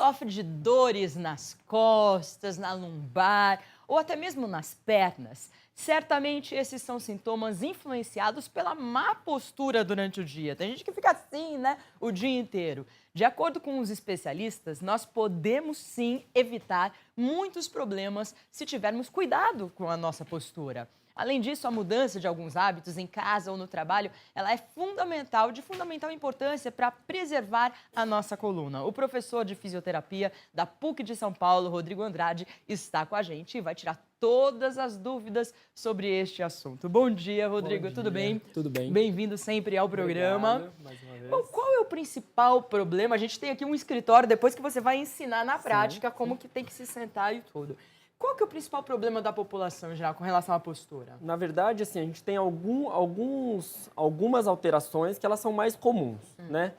sofre de dores nas costas, na lombar ou até mesmo nas pernas, certamente esses são sintomas influenciados pela má postura durante o dia. Tem gente que fica assim, né, o dia inteiro. De acordo com os especialistas, nós podemos sim evitar muitos problemas se tivermos cuidado com a nossa postura. Além disso, a mudança de alguns hábitos em casa ou no trabalho, ela é fundamental, de fundamental importância para preservar a nossa coluna. O professor de fisioterapia da PUC de São Paulo, Rodrigo Andrade, está com a gente e vai tirar todas as dúvidas sobre este assunto. Bom dia, Rodrigo. Tudo bem? Tudo bem. Bem-vindo sempre ao programa. Obrigado, mais uma vez. Bom, qual é o principal problema? A gente tem aqui um escritório, depois que você vai ensinar na prática como que tem que se sentar e tudo. Qual que é o principal problema da população em geral com relação à postura? Na verdade, assim, a gente tem algumas alterações que elas são mais comuns, né?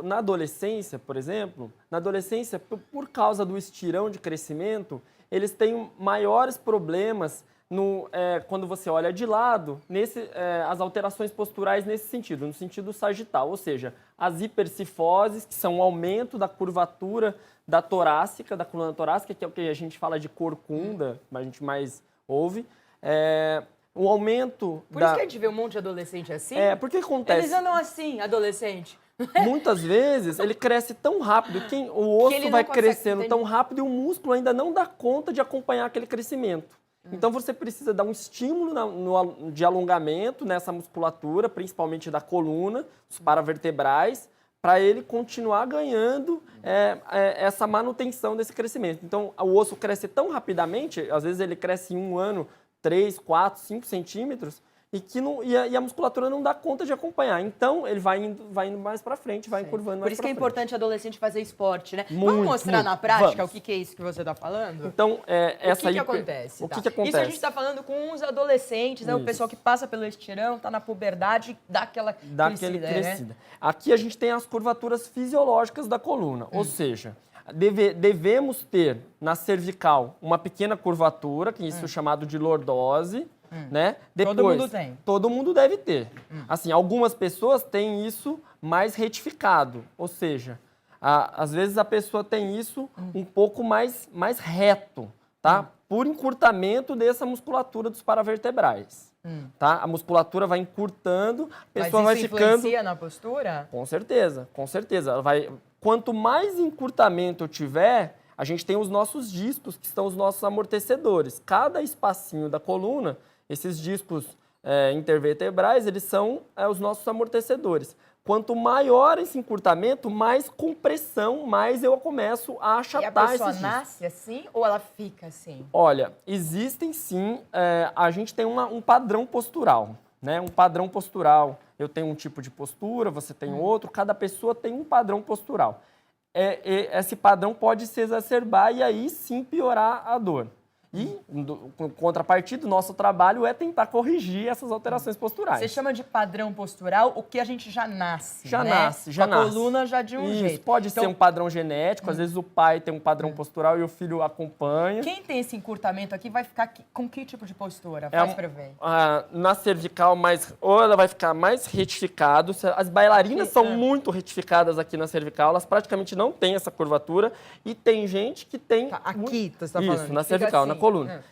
Na adolescência, por exemplo, por causa do estirão de crescimento, eles têm maiores problemas quando você olha de lado, as alterações posturais nesse sentido, no sentido sagital, ou seja, as hipercifoses, que são o aumento da curvatura da coluna torácica, que é o que a gente fala de corcunda, a gente mais ouve, o aumento Por isso que a gente vê um monte de adolescente assim? Porque acontece... Eles andam assim, adolescente. Muitas vezes ele cresce tão rápido, o osso vai crescendo tão rápido e o músculo ainda não dá conta de acompanhar aquele crescimento. Então você precisa dar um estímulo de alongamento nessa musculatura, principalmente da coluna, dos paravertebrais, para ele continuar ganhando essa manutenção desse crescimento. Então o osso cresce tão rapidamente, às vezes ele cresce em um ano 3, 4, 5 centímetros, e a musculatura não dá conta de acompanhar. Então, ele vai indo mais para frente, vai encurvando mais para frente. Por isso que é importante adolescente fazer esporte, né? Muito, vamos mostrar muito. na prática Vamos. o que é isso que você está falando? Então, O que acontece? O que acontece? Isso a gente está falando com os adolescentes, né? O pessoal que passa pelo estirão, está na puberdade, dá aquela crescida. Né? Aqui a gente tem as curvaturas fisiológicas da coluna, ou seja... Devemos ter na cervical uma pequena curvatura, que isso é chamado de lordose, né? Depois, todo mundo tem. Todo mundo deve ter. Assim, algumas pessoas têm isso mais retificado, ou seja, às vezes a pessoa tem isso um pouco mais reto, tá? Por encurtamento dessa musculatura dos paravertebrais. Tá? A musculatura vai encurtando, a pessoa vai ficando... Mas isso influencia na postura? Com certeza, com certeza. Quanto mais encurtamento eu tiver, a gente tem os nossos discos, que são os nossos amortecedores. Cada espacinho da coluna, esses discos intervertebrais, eles são os nossos amortecedores. Quanto maior esse encurtamento, mais compressão, mais eu começo a achatar esses discos. E a pessoa nasce assim ou ela fica assim? Olha, existem sim, a gente tem um padrão postural, né? Um padrão postural. Eu tenho um tipo de postura, você tem outro, cada pessoa tem um padrão postural. Esse padrão pode se exacerbar e aí sim piorar a dor. E, em contrapartida, o nosso trabalho é tentar corrigir essas alterações posturais. Você chama de padrão postural o que a gente já nasce, já né? nasce. A coluna já de um jeito. Isso, pode ser um padrão genético, às vezes o pai tem um padrão postural e o filho acompanha. Quem tem esse encurtamento aqui vai ficar com que tipo de postura? Faz pra ver. Na cervical, ou ela vai ficar mais retificado. As bailarinas são muito retificadas aqui na cervical, elas praticamente não têm essa curvatura. E tem gente que tem... Aqui, você tá falando? Isso, na cervical, na coluna.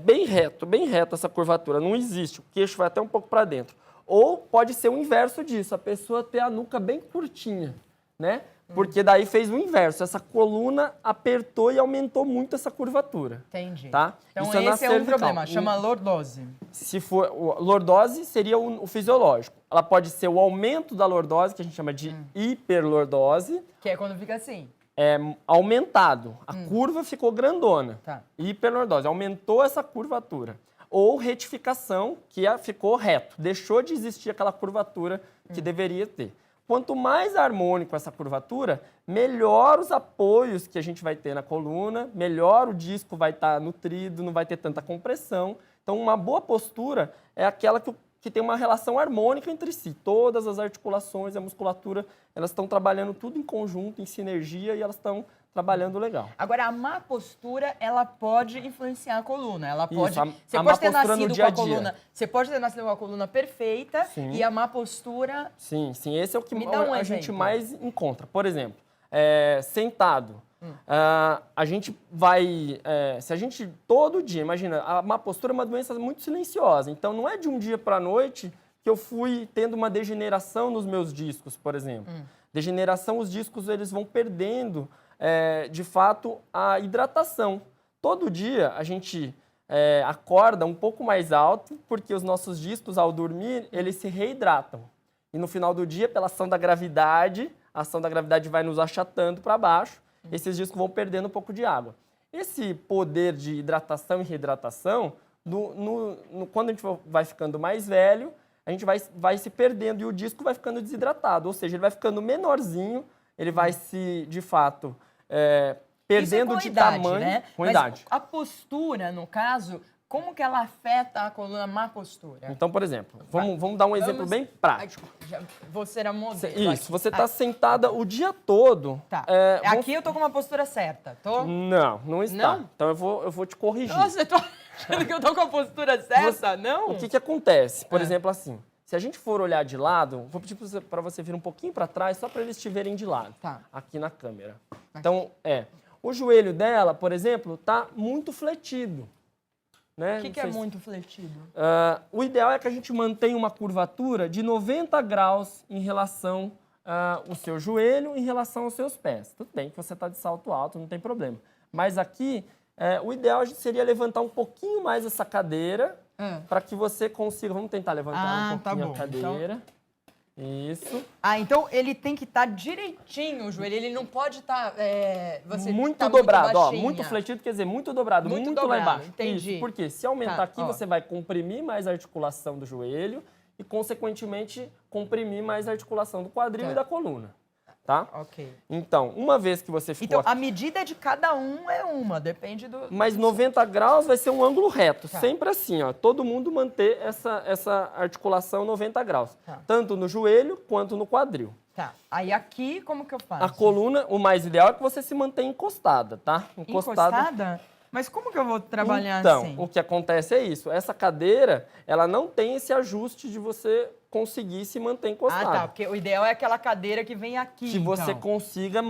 Bem reto essa curvatura, não existe. O queixo vai até um pouco para dentro. Ou pode ser o inverso disso, a pessoa ter a nuca bem curtinha, né? Porque daí fez o inverso, essa coluna apertou e aumentou muito essa curvatura. Entendi. Tá? Então isso esse é um problema, chama lordose. Se for, lordose seria o fisiológico. Ela pode ser o aumento da lordose, que a gente chama de hiperlordose. Que é quando fica assim. Aumentado. A curva ficou grandona. Tá. Hiperlordose. Aumentou essa curvatura. Ou retificação, que ficou reto. Deixou de existir aquela curvatura que deveria ter. Quanto mais harmônico essa curvatura, melhor os apoios que a gente vai ter na coluna, melhor o disco vai estar nutrido, não vai ter tanta compressão. Então, uma boa postura é aquela que tem uma relação harmônica entre si. Todas as articulações, a musculatura, elas estão trabalhando tudo em conjunto, em sinergia, e elas estão trabalhando legal. Agora, a má postura, ela pode influenciar a coluna. Ela pode. Você pode ter nascido com a coluna. Você pode ter nascido com a coluna perfeita. Sim. E a má postura. Sim. Esse é o que a gente mais encontra. Por exemplo, sentado, a gente vai... se a gente todo dia... Imagina, a má postura é uma doença muito silenciosa. Então, não é de um dia para a noite que eu fui tendo uma degeneração nos meus discos, por exemplo. Degeneração, os discos eles vão perdendo, de fato, a hidratação. Todo dia a gente acorda um pouco mais alto, porque os nossos discos, ao dormir, eles se reidratam. E no final do dia, pela ação da gravidade, a ação da gravidade vai nos achatando para baixo, esses discos vão perdendo um pouco de água. Esse poder de hidratação e reidratação, quando a gente vai ficando mais velho, a gente vai se perdendo e o disco vai ficando desidratado, ou seja, ele vai ficando menorzinho, ele vai se, de fato, perdendo de tamanho, né? Com idade. A postura, no caso, como que ela afeta a coluna má postura? Então, por exemplo, vamos dar um exemplo bem prático. Você era modelo. Isso, aqui. você está sentada o dia todo. Tá. Aqui eu tô com uma postura certa, tô? Não está. Não? Então eu vou te corrigir. Nossa, eu tô achando que eu tô com a postura certa, não? O que acontece? Por exemplo, assim, se a gente for olhar de lado, vou pedir para você vir um pouquinho para trás, só para eles te verem de lado, aqui na câmera. Então, o joelho dela, por exemplo, está muito fletido. Né? O que é muito fletido? O ideal é que a gente mantenha uma curvatura de 90 graus em relação ao seu joelho, em relação aos seus pés. Tudo bem que você está de salto alto, não tem problema. Mas aqui, o ideal seria levantar um pouquinho mais essa cadeira para que você consiga... Vamos tentar levantar um pouquinho a cadeira. Então... Isso. Então ele tem que estar direitinho o joelho, ele não pode estar... muito dobrado, muito fletido, quer dizer, muito dobrado, muito dobrado, lá embaixo. Entendi. Isso, porque se aumentar aqui, você vai comprimir mais a articulação do joelho e, consequentemente, comprimir mais a articulação do quadril e da coluna. Tá? Ok. Então, uma vez que você ficou... Então, a medida de cada um é uma, depende do... Mas 90 graus vai ser um ângulo reto, sempre assim, ó. Todo mundo manter essa articulação 90 graus. Tanto no joelho quanto no quadril. Tá. Aí aqui, como que eu faço? A coluna, o mais ideal é que você se mantenha encostada, tá? Encostada? Mas como que eu vou trabalhar assim? Então, o que acontece é isso. Essa cadeira, ela não tem esse ajuste de você conseguir se manter encostado. Tá. Porque o ideal é aquela cadeira que vem aqui, que você consiga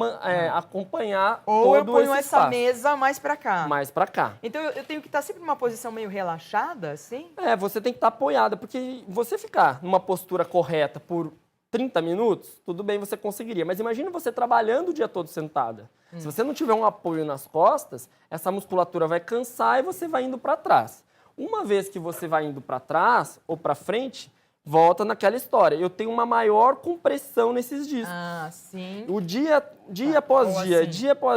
acompanhar todo esse espaço. Ou eu ponho essa mesa mais pra cá. Mais pra cá. Então, eu tenho que estar sempre numa posição meio relaxada, assim? Você tem que estar apoiada, porque você ficar numa postura correta por 30 minutos, tudo bem, você conseguiria. Mas imagina você trabalhando o dia todo sentada. Se você não tiver um apoio nas costas, essa musculatura vai cansar e você vai indo para trás. Uma vez que você vai indo para trás ou para frente, volta naquela história. Eu tenho uma maior compressão nesses discos. Sim. O dia após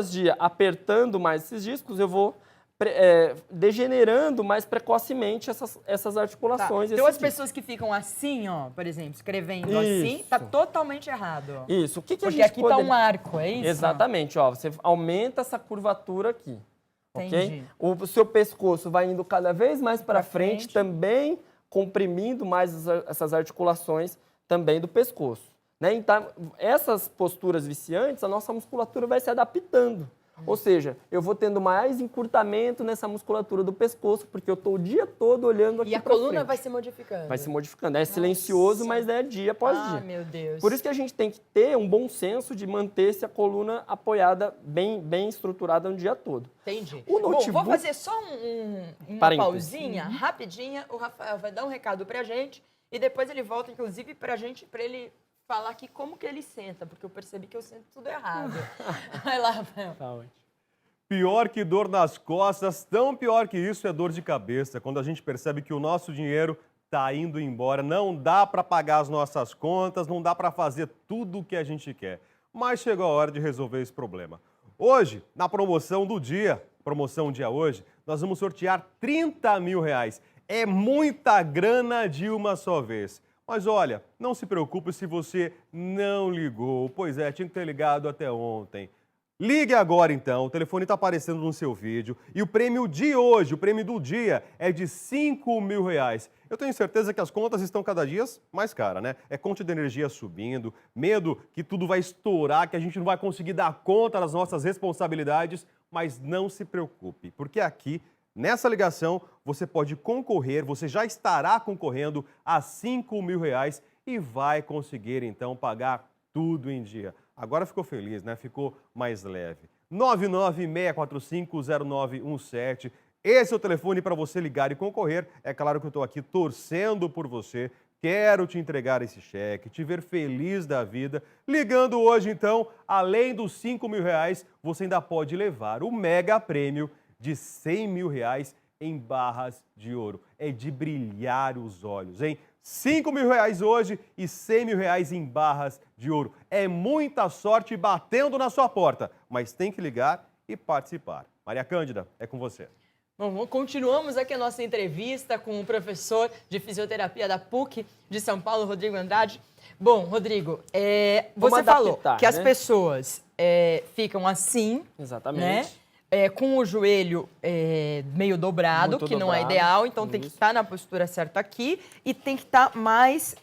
dia, apertando mais esses discos, eu vou degenerando mais precocemente essas articulações. Então, as pessoas que ficam assim, ó, por exemplo, escrevendo assim, tá totalmente errado. Isso. Porque aqui tá um arco, é isso? Exatamente, ó. Você aumenta essa curvatura aqui. Entendi. Ok? O seu pescoço vai indo cada vez mais para frente, também comprimindo mais essas articulações também do pescoço. Né? Então, essas posturas viciantes, a nossa musculatura vai se adaptando. Ou seja, eu vou tendo mais encurtamento nessa musculatura do pescoço, porque eu estou o dia todo olhando aqui. E a coluna vai se modificando. Vai se modificando. É silencioso, mas é dia após dia. Ah, meu Deus. Por isso que a gente tem que ter um bom senso de manter-se a coluna apoiada, bem estruturada o dia todo. Entendi. O notebook... Bom, vou fazer só uma pausinha, rapidinha. O Rafael vai dar um recado pra gente e depois ele volta, inclusive, pra ele falar aqui como que ele senta, porque eu percebi que eu sento tudo errado. Vai lá, Rafael. Tá ótimo. Pior que dor nas costas, tão pior que isso é dor de cabeça. Quando a gente percebe que o nosso dinheiro está indo embora, não dá para pagar as nossas contas, não dá para fazer tudo o que a gente quer. Mas chegou a hora de resolver esse problema. Hoje, na promoção do dia, promoção dia hoje, nós vamos sortear R$30 mil. É muita grana de uma só vez. Mas olha, não se preocupe se você não ligou. Pois é, tinha que ter ligado até ontem. Ligue agora então, o telefone está aparecendo no seu vídeo e o prêmio de hoje, o prêmio do dia é de R$5 mil. Eu tenho certeza que as contas estão cada dia mais caras, né? É conta de energia subindo, medo que tudo vai estourar, que a gente não vai conseguir dar conta das nossas responsabilidades, mas não se preocupe, porque aqui, nessa ligação, você pode concorrer, você já estará concorrendo a R$5 mil e vai conseguir então pagar tudo em dia. Agora ficou feliz, né? Ficou mais leve. 996450917. Esse é o telefone para você ligar e concorrer. É claro que eu estou aqui torcendo por você. Quero te entregar esse cheque, te ver feliz da vida. Ligando hoje, então, além dos R$ 5.000, você ainda pode levar o mega prêmio de R$ 100.000 em barras de ouro. É de brilhar os olhos, hein? R$ 5.000 hoje e R$ 100.000 em barras de ouro. É muita sorte batendo na sua porta, mas tem que ligar e participar. Maria Cândida, é com você. Bom, continuamos aqui a nossa entrevista com o professor de fisioterapia da PUC de São Paulo, Rodrigo Andrade. Bom, Rodrigo, você falou que as pessoas ficam assim, exatamente, né? Com o joelho meio dobrado, muito que dobrado, não é ideal, então tem que estar na postura certa aqui e tem que estar mais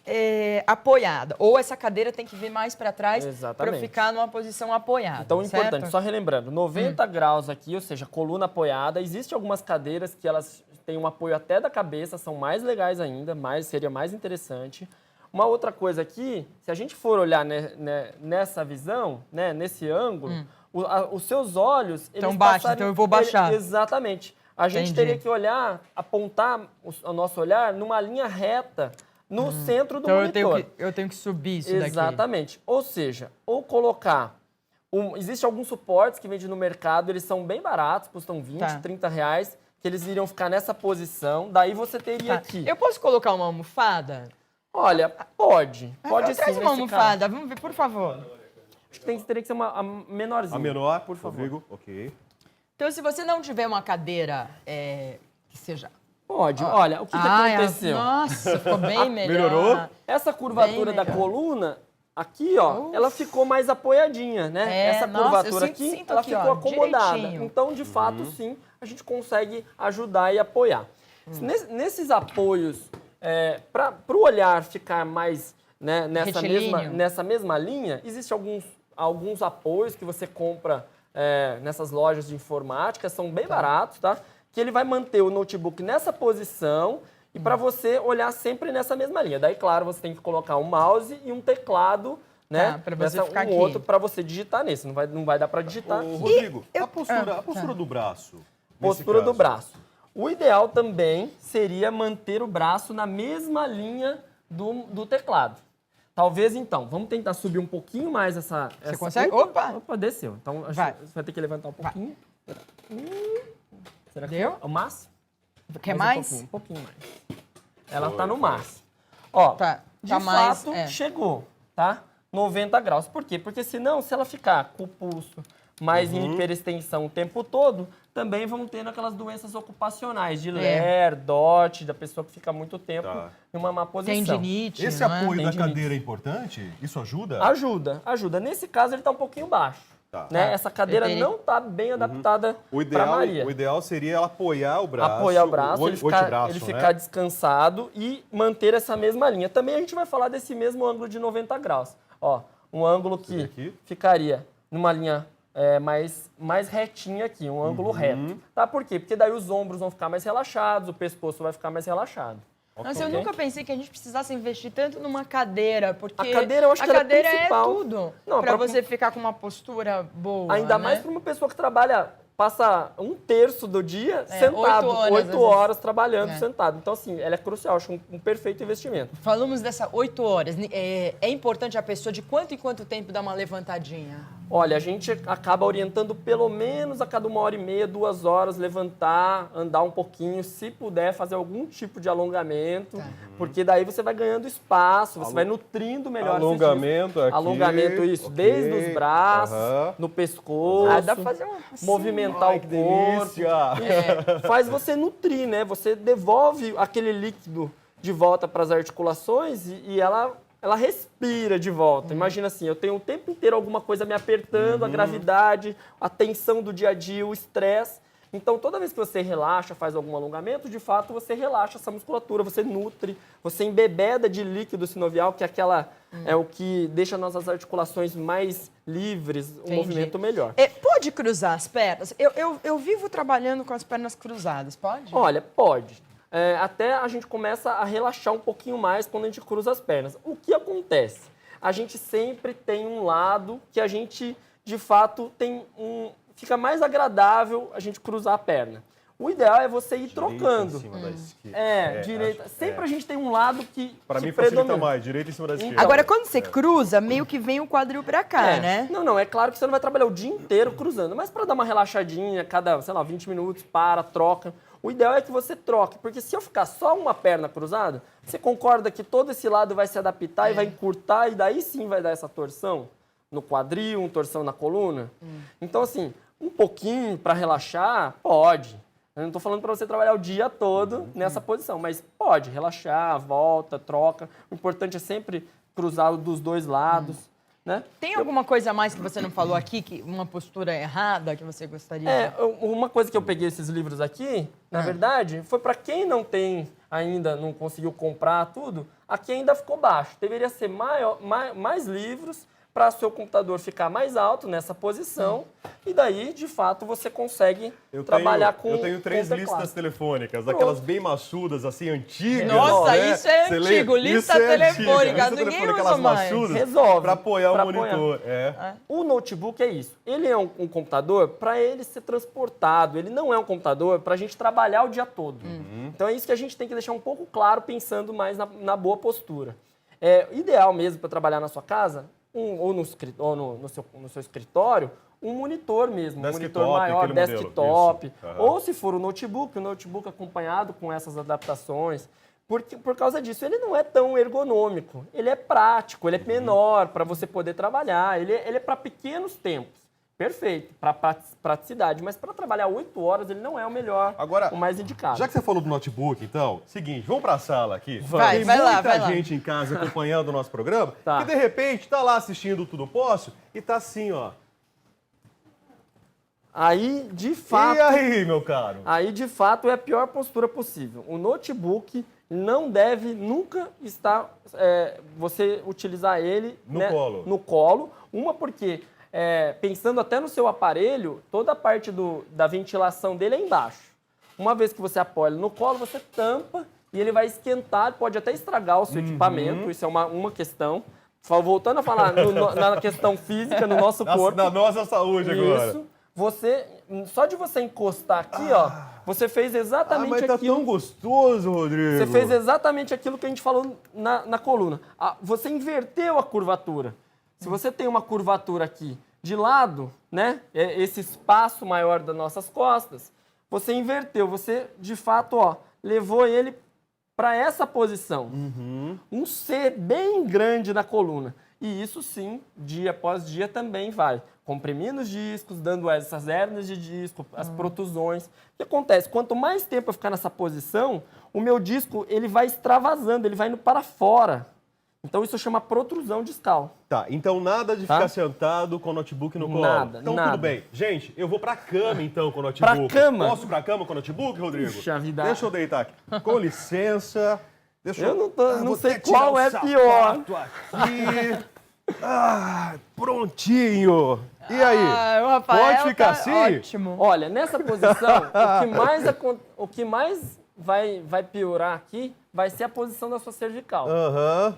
apoiada. Ou essa cadeira tem que vir mais para trás para ficar numa posição apoiada. Então, certo? importante, só relembrando, 90 graus aqui, ou seja, coluna apoiada. Existem algumas cadeiras que elas têm um apoio até da cabeça, são mais legais ainda, seria mais interessante. Uma outra coisa aqui, se a gente for olhar nessa visão, né, nesse ângulo, os seus olhos... Estão baixos, então eu vou baixar. Exatamente. A gente teria que olhar, apontar o nosso olhar numa linha reta no centro do monitor. Eu tenho que subir isso daqui. Exatamente. Ou seja, ou colocar... Existem alguns suportes que vendem no mercado, eles são bem baratos, custam 20, R$30, que eles iriam ficar nessa posição, daí você teria aqui... Eu posso colocar uma almofada? Olha, pode sim. Traz uma almofada, vamos ver, por favor. Acho que teria que ser uma menorzinha. A menor, por favor. Rodrigo. Ok. Então, se você não tiver uma cadeira que seja... Pode. Olha, o que aconteceu? Nossa, ficou bem melhor. Melhorou? Essa curvatura da coluna, aqui, ó, ela ficou mais apoiadinha, né? Essa curvatura aqui, ela ficou acomodada. Direitinho. Então, de fato, sim, a gente consegue ajudar e apoiar. Nesses apoios, para o olhar ficar mais, né, nessa mesma linha, existem alguns apoios que você compra nessas lojas de informática, são bem baratos, tá? Que ele vai manter o notebook nessa posição e para você olhar sempre nessa mesma linha. Daí, claro, você tem que colocar um mouse e um teclado, né? Para você ficar aqui. Outro para você digitar nesse. Não vai dar para digitar. Ô, Rodrigo, a postura do braço. Postura do braço. O ideal também seria manter o braço na mesma linha do teclado. Talvez, então, vamos tentar subir um pouquinho mais essa... Você consegue? Opa, desceu. Então, você vai ter que levantar um pouquinho. Será que deu? O máximo? Quer mais? Um pouquinho mais. Ela tá no máximo. Ó, de fato, chegou, tá? 90 graus. Por quê? Porque senão, se ela ficar com o pulso mais em hiperextensão o tempo todo, também vão tendo aquelas doenças ocupacionais de LER, DOT, da pessoa que fica muito tempo em uma má posição. Tendinite, esse apoio da cadeira é importante? Isso ajuda? Ajuda. Nesse caso, ele tá um pouquinho baixo. Né? Essa cadeira não está bem adaptada para Maria. O ideal seria ela apoiar o braço. Apoiar o braço, ele ficar descansado e manter essa mesma linha. Também a gente vai falar desse mesmo ângulo de 90 graus. Ó, um ângulo que ficaria numa linha mais retinha aqui, um ângulo reto. Tá? Por quê? Porque daí os ombros vão ficar mais relaxados, o pescoço vai ficar mais relaxado. Nossa, eu nunca pensei que a gente precisasse investir tanto numa cadeira, porque a cadeira, eu acho que ela é tudo para você ficar com uma postura boa. Ainda mais para uma pessoa que passa 1/3 do dia sentado, 8 horas trabalhando sentado. Então, assim, ela é crucial, acho um perfeito investimento. Falamos dessa 8 horas. É importante a pessoa de quanto em quanto tempo dar uma levantadinha? Olha, a gente acaba orientando pelo menos a cada 1h30, 2 horas, levantar, andar um pouquinho, se puder fazer algum tipo de alongamento, porque daí você vai ganhando espaço, você vai nutrindo melhor. Alongamento aqui. Alongamento, isso, desde os braços, no pescoço, dá pra fazer movimentar o corpo. Faz você nutrir, né? Você devolve aquele líquido de volta para as articulações e ela respira de volta. Imagina assim, eu tenho o tempo inteiro alguma coisa me apertando, a gravidade, a tensão do dia a dia, o estresse. Então, toda vez que você relaxa, faz algum alongamento, de fato, você relaxa essa musculatura, você nutre, você embebeda de líquido sinovial, que é o que deixa nossas articulações mais livres, um movimento melhor. Pode cruzar as pernas? Eu vivo trabalhando com as pernas cruzadas, pode? Olha, pode. Até a gente começa a relaxar um pouquinho mais quando a gente cruza as pernas. O que acontece? a gente sempre tem um lado que a gente, de fato, fica mais agradável a gente cruzar a perna. O ideal é você ir trocando. Em cima da esquerda. Direita. Sempre a gente tem um lado que Para mim predomina. facilita mais, direita em cima da esquerda. Agora, quando você cruza, meio que vem o quadril pra cá, né? Não, é claro que você não vai trabalhar o dia inteiro cruzando, mas para dar uma relaxadinha, cada, 20 minutos, troca. O ideal é que você troque, porque se eu ficar só uma perna cruzada, você concorda que todo esse lado vai se adaptar e vai encurtar, e daí sim vai dar essa torção no quadril, uma torção na coluna? Então, assim, um pouquinho para relaxar, pode. Eu não estou falando para você trabalhar o dia todo nessa posição, mas pode relaxar, volta, troca. O importante é sempre cruzar dos dois lados, né? Tem alguma coisa a mais que você não falou aqui, uma postura errada que você gostaria? Uma coisa que eu peguei esses livros aqui, na verdade, foi para quem não tem ainda, não conseguiu comprar tudo, aqui ainda ficou baixo. Deveria ser mais livros para o seu computador ficar mais alto nessa posição e daí, de fato, você consegue trabalhar com Eu tenho 3 listas telefônicas, daquelas bem maçudas, assim, antigas. Nossa, né? isso é antigo, lista telefônica, ninguém aquelas usa mais. maçudas, Resolve. para apoiar o monitor. O notebook é isso. Ele é um computador para ele ser transportado. Ele não é um computador para a gente trabalhar o dia todo. Então é isso que a gente tem que deixar um pouco claro, pensando mais na boa postura. É ideal mesmo para trabalhar na sua casa, ou no seu escritório, um monitor mesmo, um monitor maior, desktop. Ou se for o notebook acompanhado com essas adaptações. Por causa disso, ele não é tão ergonômico. Ele é prático, ele é menor para você poder trabalhar. Ele é para pequenos tempos. Perfeito, para praticidade. Mas para trabalhar 8 horas, ele não é o melhor, Agora, o mais indicado. Já que você falou do notebook, então, seguinte, vamos para a sala aqui. Vai Tem lá. muita gente em casa acompanhando o nosso programa que, de repente, está lá assistindo Tudo Posso e tá assim, ó. Aí, de fato... E aí, meu caro? Aí, de fato, é a pior postura possível. O notebook não deve nunca estar... você utilizar ele no colo. Uma porque, pensando até no seu aparelho, toda a parte da ventilação dele é embaixo. Uma vez que você apoia ele no colo, você tampa e ele vai esquentar, pode até estragar o seu equipamento. Isso é uma questão. Voltando a falar na questão física, no nosso corpo. Na nossa saúde agora. Isso. Só de você encostar aqui, você fez exatamente mas tá aquilo. tão gostoso, Rodrigo. Você fez exatamente aquilo que a gente falou na coluna. Você inverteu a curvatura. Se você tem uma curvatura aqui de lado, né? Esse espaço maior das nossas costas, você inverteu. Você, de fato, levou ele para essa posição. Um C bem grande na coluna. E isso sim, dia após dia também vai comprimindo os discos, dando essas hérnias de disco, as protusões. O que acontece? Quanto mais tempo eu ficar nessa posição, o meu disco ele vai extravasando, ele vai indo para fora. Então isso chama protrusão discal. Tá, então nada de ficar sentado com o notebook no colo. Nada, então nada. tudo bem. Gente, eu vou pra cama então com o notebook. Pra cama? Posso ir pra cama com o notebook, Rodrigo? Puxa vida. Deixa eu deitar aqui. Com licença. Eu não vou sei até tirar qual o é pior. sapato aqui. Prontinho. E aí? O Rafael Pode ficar assim? Ótimo. Olha, nessa posição, o que mais vai piorar aqui vai ser a posição da sua cervical,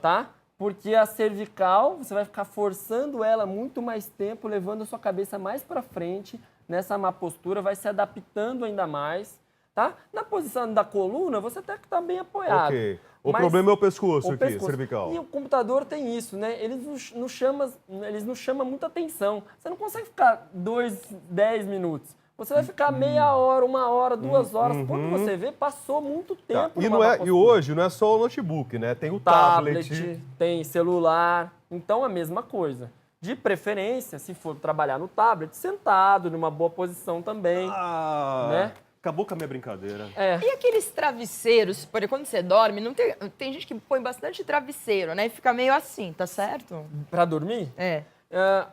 tá? Porque a cervical, você vai ficar forçando ela muito mais tempo, levando a sua cabeça mais para frente, nessa má postura, vai se adaptando ainda mais, tá? Na posição da coluna, você até que está bem apoiado. Ok. O problema é o pescoço aqui, cervical. E o computador tem isso, né? Eles não chamam muita atenção. Você não consegue ficar 10 minutos. Você vai ficar meia hora, 1 hora, 2 horas. Quando você vê, passou muito tempo. E hoje não é só o notebook, né? Tem o tablet. Tem celular. Então, a mesma coisa. De preferência, se for trabalhar no tablet, sentado, numa boa posição também. Né? Acabou com a minha brincadeira. E aqueles travesseiros, por exemplo, quando você dorme, não tem gente que põe bastante travesseiro, né? E fica meio assim, tá certo? Pra dormir?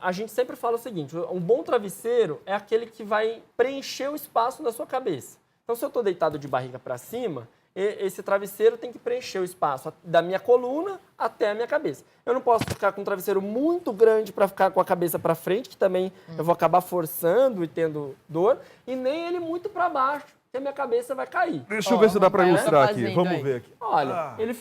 A gente sempre fala o seguinte, um bom travesseiro é aquele que vai preencher o espaço da sua cabeça. Então, se eu estou deitado de barriga para cima, esse travesseiro tem que preencher o espaço da minha coluna até a minha cabeça. Eu não posso ficar com um travesseiro muito grande para ficar com a cabeça para frente, que também eu vou acabar forçando e tendo dor, e nem ele muito para baixo, que a minha cabeça vai cair. Deixa eu ver se dá para ilustrar aqui. Vamos ver aqui. Olha, ele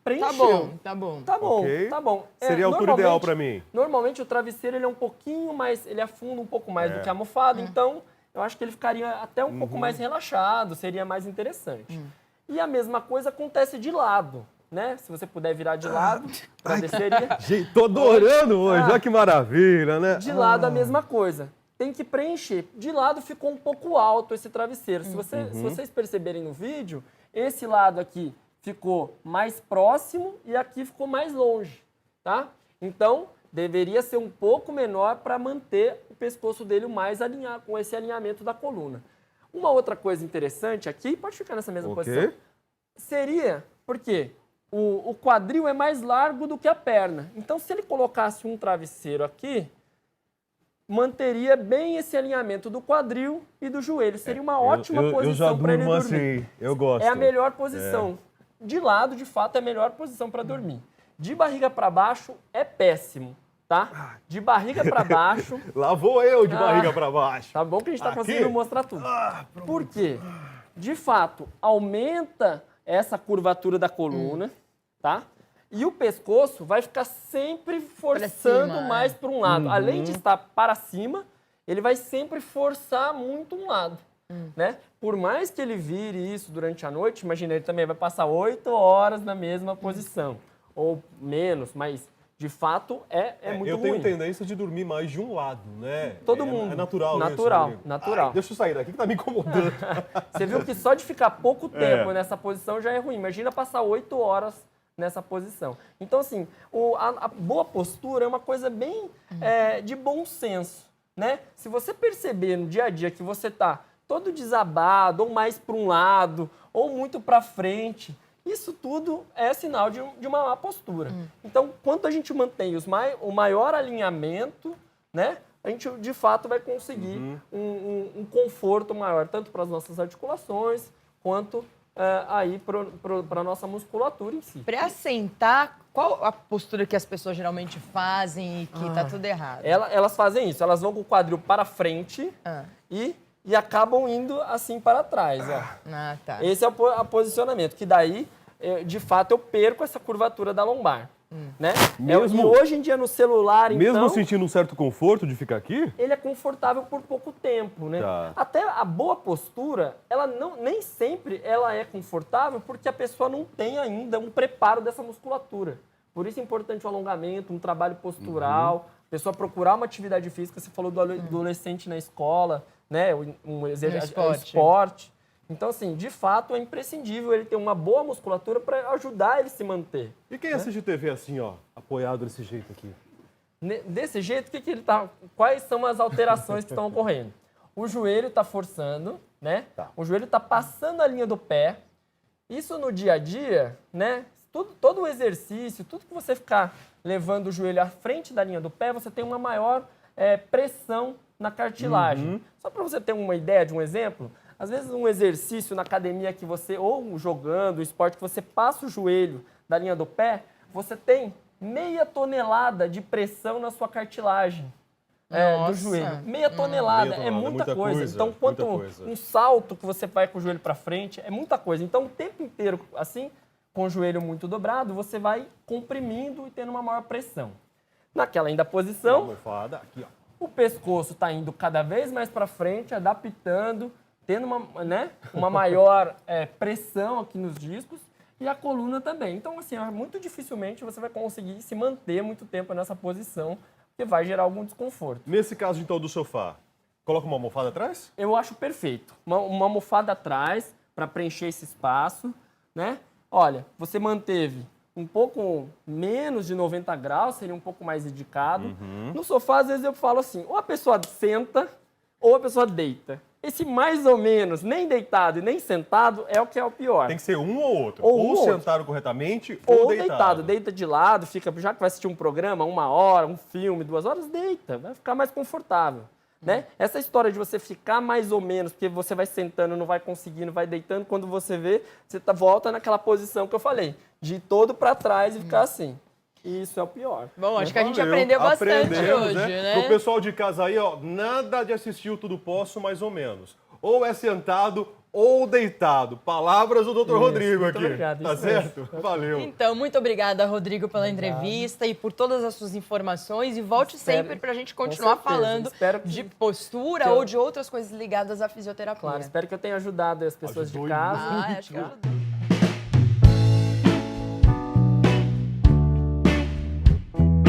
preencheu. Tá bom, tá bom. Tá bom, Ok. tá bom. Seria a altura ideal para mim. Normalmente o travesseiro ele é um pouquinho mais, ele afunda um pouco mais do que a almofada, então eu acho que ele ficaria até um pouco mais relaxado, seria mais interessante. E a mesma coisa acontece de lado, né? Se você puder virar de lado, travesseirinha. Gente, tô adorando hoje, olha que maravilha, né? De lado a mesma coisa. Tem que preencher. De lado ficou um pouco alto esse travesseiro. Se vocês perceberem no vídeo, esse lado aqui ficou mais próximo e aqui ficou mais longe, tá? Então, deveria ser um pouco menor para manter o pescoço dele mais alinhado, com esse alinhamento da coluna. Uma outra coisa interessante aqui, pode ficar nessa mesma posição, seria, porque o quadril é mais largo do que a perna. Então, se ele colocasse um travesseiro aqui, manteria bem esse alinhamento do quadril e do joelho. Seria uma ótima posição para ele dormir. assim, eu gosto. É a melhor posição. De lado, de fato, é a melhor posição para dormir. De barriga para baixo é péssimo, tá? De barriga para baixo... Lá vou eu de barriga para baixo. Tá bom que a gente está Aqui? conseguindo mostrar tudo. Por quê? De fato, aumenta essa curvatura da coluna, tá? E o pescoço vai ficar sempre forçando mais para um lado. Além de estar para cima, ele vai sempre forçar muito um lado, né? Por mais que ele vire isso durante a noite, imagina, ele também vai passar 8 horas na mesma posição. Ou menos, mas de fato é muito ruim. Eu tenho tendência de dormir mais de um lado, né? Todo mundo. É natural isso, Natural, amigo? natural. Ai, deixa eu sair daqui que tá me incomodando. Você viu que só de ficar pouco tempo nessa posição já é ruim. Imagina passar 8 horas nessa posição. Então, assim, a boa postura é uma coisa bem de bom senso, né? Se você perceber no dia a dia que você tá todo desabado, ou mais para um lado, ou muito para frente, isso tudo é sinal de uma má postura. Então, quanto a gente mantém o maior alinhamento, né? A gente, de fato, vai conseguir um conforto maior, tanto para as nossas articulações, quanto aí para a nossa musculatura em si. Para sentar, qual a postura que as pessoas geralmente fazem e que tá tudo errado? Elas fazem isso, elas vão com o quadril para frente e acabam indo assim para trás. Ó. Ah, tá. Esse é o posicionamento, que daí, de fato, eu perco essa curvatura da lombar. Né? E hoje em dia no celular, Mesmo então, sentindo um certo conforto de ficar aqui? ele é confortável por pouco tempo, né? Tá. Até a boa postura, ela nem sempre ela é confortável porque a pessoa não tem ainda um preparo dessa musculatura. Por isso é importante o alongamento, um trabalho postural, a pessoa procurar uma atividade física. Você falou do adolescente na escola, né? Um esporte. Então, assim, de fato, é imprescindível ele ter uma boa musculatura para ajudar ele a se manter. E quem assiste TV assim, ó, apoiado desse jeito aqui? Desse jeito, quais são as alterações que estão ocorrendo? O joelho está forçando, né? O joelho está passando a linha do pé. Isso no dia a dia, né? Todo o exercício, tudo que você ficar levando o joelho à frente da linha do pé, você tem uma maior pressão na cartilagem. Só para você ter uma ideia de um exemplo, às vezes um exercício na academia que você, ou jogando, esporte, que você passa o joelho da linha do pé, você tem meia tonelada de pressão na sua cartilagem do joelho. Meia tonelada, é muita coisa. Então, quanto um salto que você vai com o joelho para frente, é muita coisa. Então, o tempo inteiro, assim, com o joelho muito dobrado, você vai comprimindo e tendo uma maior pressão. Naquela ainda posição, aqui, ó. o pescoço está indo cada vez mais para frente, adaptando, tendo uma maior pressão aqui nos discos e a coluna também. Então, assim, muito dificilmente você vai conseguir se manter muito tempo nessa posição, porque vai gerar algum desconforto. Nesse caso, então, do sofá, coloca uma almofada atrás? Eu acho perfeito. Uma almofada atrás para preencher esse espaço, né? Olha, você manteve um pouco menos de 90 graus, seria um pouco mais indicado. No sofá, às vezes eu falo assim, ou a pessoa senta ou a pessoa deita. Esse mais ou menos, nem deitado e nem sentado, é o que é o pior. Tem que ser um ou outro. Ou sentado corretamente, ou deitado. Deita de lado, já que vai assistir um programa, 1 hora, um filme, 2 horas, deita. Vai ficar mais confortável. Né? Essa história de você ficar mais ou menos, porque você vai sentando, não vai conseguindo, vai deitando, quando você vê, você volta naquela posição que eu falei, de ir todo para trás e ficar assim. Isso é o pior. Bom, acho que a gente aprendeu bastante hoje, né? Pro pessoal de casa aí, ó, nada de assistir o Tudo Posso, mais ou menos. Ou é sentado ou deitado. Palavras do Dr. Rodrigo muito aqui. obrigado, Tá isso mesmo. certo? Valeu. Então, muito obrigada, Rodrigo, pela entrevista e por todas as suas informações. E volte sempre para a gente continuar certeza. falando Espero de que postura ou de outras coisas ligadas à fisioterapia. Claro, espero que eu tenha ajudado as pessoas Ajudou de casa. Ah, acho que ajudou.